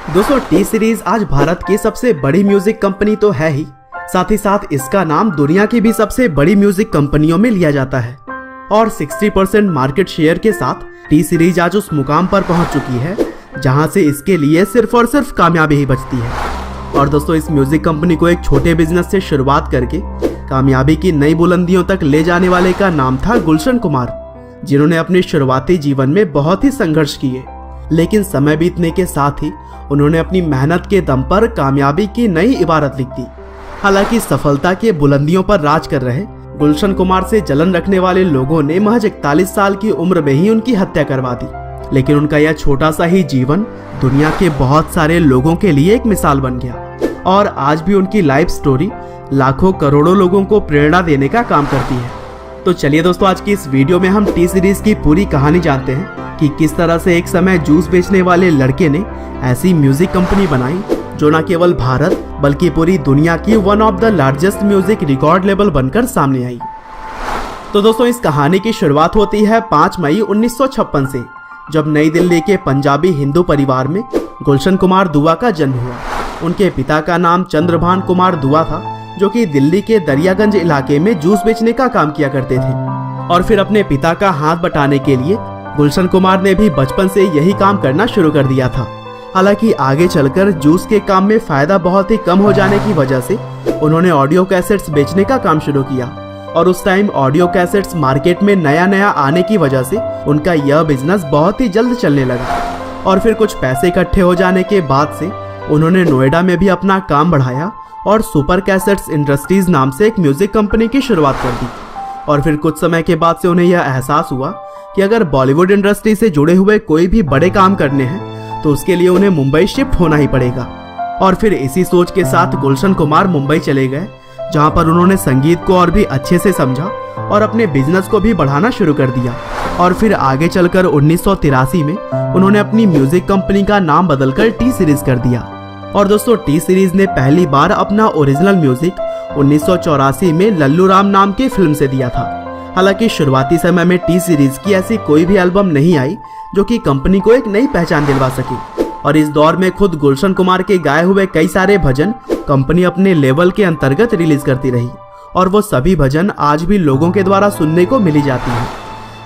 दोस्तों T series आज भारत की सबसे बड़ी म्यूजिक कंपनी तो है ही, साथ ही साथ इसका नाम दुनिया की भी सबसे बड़ी म्यूजिक कंपनियों में लिया जाता है और 60% मार्केट शेयर के साथ टी सीरीज आज उस मुकाम पर पहुंच चुकी है जहां से इसके लिए सिर्फ और सिर्फ कामयाबी ही बचती है। और दोस्तों इस म्यूजिक कंपनी को एक छोटे बिजनेस से शुरुआत करके कामयाबी की नई बुलंदियों तक ले जाने वाले का नाम था गुलशन कुमार, जिन्होंने अपने शुरुआती जीवन में बहुत ही संघर्ष किए, लेकिन समय बीतने के साथ ही उन्होंने अपनी मेहनत के दम पर कामयाबी की नई इबारत लिख दी। हालांकि सफलता के बुलंदियों पर राज कर रहे गुलशन कुमार से जलन रखने वाले लोगों ने महज 41 साल की उम्र में ही उनकी हत्या करवा दी, लेकिन उनका यह छोटा सा ही जीवन दुनिया के बहुत सारे लोगों के लिए एक मिसाल बन गया और आज भी उनकी लाइफ स्टोरी लाखों करोड़ों लोगों को प्रेरणा देने का काम करती है। तो चलिए दोस्तों, आज की इस वीडियो में हम टी सीरीज की पूरी कहानी जानते हैं कि किस तरह से एक समय जूस बेचने वाले लड़के ने ऐसी म्यूजिक कंपनी बनाई जो न केवल भारत बल्कि पूरी दुनिया की one of the largest music record label बनकर सामने आई। तो दोस्तों इस कहानी की शुरुआत होती है 5 मई 1956 से, जब नई दिल्ली के पंजाबी हिंदू परिवार में गुलशन कुमार दुआ का जन्म हुआ। उनके पिता का नाम चंद्रभान कुमार दुआ था, जो कि दिल्ली के दरियागंज इलाके में जूस बेचने का काम किया करते थे। और फिर अपने पिता का हाथ बटाने के लिए गुलशन कुमार ने भी बचपन से यही काम करना शुरू कर दिया था। हालांकि आगे चलकर जूस के काम में फायदा बहुत ही कम हो जाने की वजह से उन्होंने ऑडियो कैसेट्स बेचने का काम शुरू किया और उस टाइम ऑडियो कैसेट्स मार्केट में नया नया आने की वजह से उनका यह बिजनेस बहुत ही जल्द चलने लगा। और फिर कुछ पैसे इकट्ठे हो जाने के बाद से उन्होंने नोएडा में भी अपना काम बढ़ाया और सुपर कैसेट्स इंडस्ट्रीज नाम से एक म्यूजिक कंपनी की शुरुआत कर दी। और फिर कुछ समय के बाद से उन्हें यह एहसास हुआ कि अगर बॉलीवुड इंडस्ट्री से जुड़े हुए कोई भी बड़े काम करने हैं तो उसके लिए उन्हें मुंबई शिफ्ट होना ही पड़ेगा। और फिर इसी सोच के साथ गुलशन कुमार मुंबई चले गए, जहां पर उन्होंने संगीत को और भी अच्छे से समझा और अपने बिजनेस को भी बढ़ाना शुरू कर दिया। और फिर आगे चलकर 1983 में उन्होंने अपनी म्यूजिक कंपनी का नाम बदलकर टी सीरीज कर दिया। और दोस्तों टी सीरीज ने पहली बार अपना ओरिजिनल म्यूजिक 1984 में लल्लू राम नाम की फिल्म से दिया था। हालांकि शुरुआती समय में टी सीरीज की ऐसी कोई भी एल्बम नहीं आई जो कि कंपनी को एक नई पहचान दिलवा सके। और इस दौर में खुद गुलशन कुमार के गाए हुए कई सारे भजन कंपनी अपने लेवल के अंतर्गत रिलीज करती रही और वो सभी भजन आज भी लोगों के द्वारा सुनने को मिली जाती है।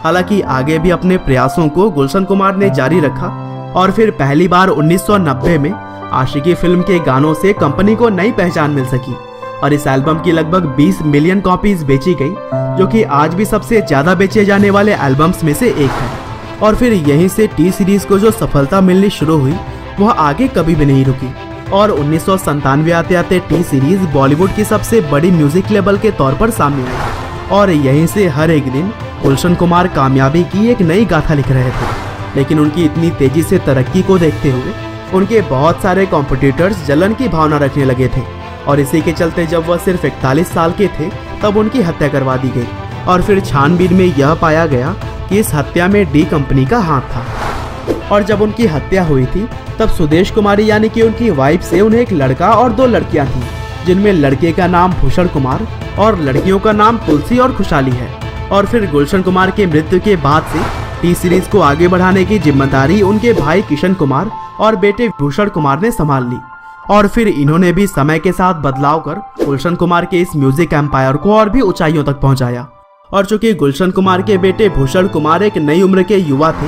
हालांकि आगे भी अपने प्रयासों को गुलशन कुमार ने जारी रखा और फिर पहली बार 1990 में आशिकी फिल्म के गानों से कंपनी को नई पहचान मिल सकी और इस एल्बम की लगभग 20 मिलियन कॉपीज बेची गई, जो कि आज भी सबसे ज्यादा बेचे जाने वाले एल्बम्स में से एक है। और फिर यहीं से टी सीरीज को जो सफलता मिलनी शुरू हुई वह आगे कभी भी नहीं रुकी और 1997 आते आते टी सीरीज बॉलीवुड की सबसे बड़ी म्यूजिक लेबल के तौर पर सामने आई। और यहीं से हर एक दिन गुलशन कुमार कामयाबी की एक नई गाथा लिख रहे थे, लेकिन उनकी इतनी तेजी से तरक्की को देखते हुए उनके बहुत सारे कॉम्पिटिटर्स जलन की भावना रखने लगे थे और इसी के चलते जब वह सिर्फ 41 साल के थे तब उनकी हत्या करवा दी गई। और फिर छानबीन में यह पाया गया कि इस हत्या में डी कंपनी का हाथ था। और जब उनकी हत्या हुई थी तब सुदेश कुमारी यानी कि उनकी वाइफ से उन्हें एक लड़का और 2 लड़कियां थीं, जिनमें लड़के का नाम भूषण कुमार और लड़कियों का नाम तुलसी और खुशहाली है। और फिर गुलशन कुमार के मृत्यु के बाद से टी सीरीज को आगे बढ़ाने की जिम्मेदारी उनके भाई किशन कुमार और बेटे भूषण कुमार ने संभाल ली। और फिर इन्होंने भी समय के साथ बदलाव कर गुलशन कुमार के इस म्यूजिक एम्पायर को और भी ऊंचाइयों तक पहुंचाया। और चूंकि गुलशन कुमार के बेटे भूषण कुमार एक नई उम्र के युवा थे,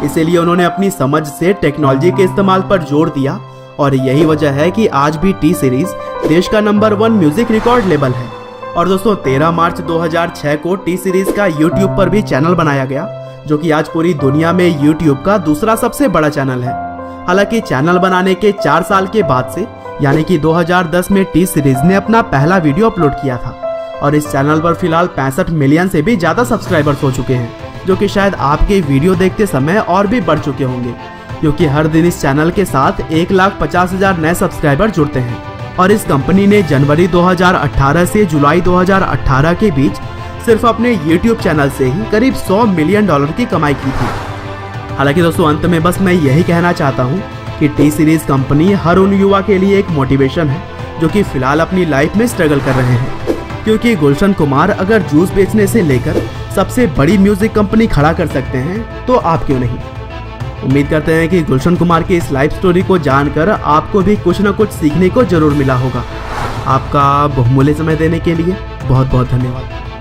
इसीलिए उन्होंने अपनी समझ से टेक्नोलॉजी के इस्तेमाल पर जोर दिया और यही वजह है कि आज भी टी सीरीज देश का नंबर 1 म्यूजिक रिकॉर्ड लेबल है। और दोस्तों 13 मार्च 2006 को टी सीरीज का यूट्यूब पर भी चैनल बनाया गया, जो कि आज पूरी दुनिया में यूट्यूब का दूसरा सबसे बड़ा चैनल है। हालांकि चैनल बनाने के 4 साल के बाद से यानी कि 2010 में टी सीरीज ने अपना पहला वीडियो अपलोड किया था और इस चैनल पर फिलहाल 65 मिलियन से भी ज्यादा सब्सक्राइबर्स हो चुके हैं, जो कि शायद आपके वीडियो देखते समय और भी बढ़ चुके होंगे, क्योंकि हर दिन इस चैनल के साथ 1,50,000 नए सब्सक्राइबर जुड़ते हैं। और इस कंपनी ने जनवरी 2018 से जुलाई 2018 के बीच सिर्फ अपने यूट्यूब चैनल से ही करीब $100 मिलियन की कमाई की थी। हालांकि दोस्तों अंत में बस मैं यही कहना चाहता हूँ कि टी सीरीज कंपनी हर उन युवा के लिए एक मोटिवेशन है जो कि फिलहाल अपनी लाइफ में स्ट्रगल कर रहे हैं, क्योंकि गुलशन कुमार अगर जूस बेचने से लेकर सबसे बड़ी म्यूजिक कंपनी खड़ा कर सकते हैं तो आप क्यों नहीं। उम्मीद करते हैं कि गुलशन कुमार की इस लाइफ स्टोरी को जानकर आपको भी कुछ न कुछ सीखने को जरूर मिला होगा। आपका बहुमूल्य समय देने के लिए बहुत बहुत धन्यवाद।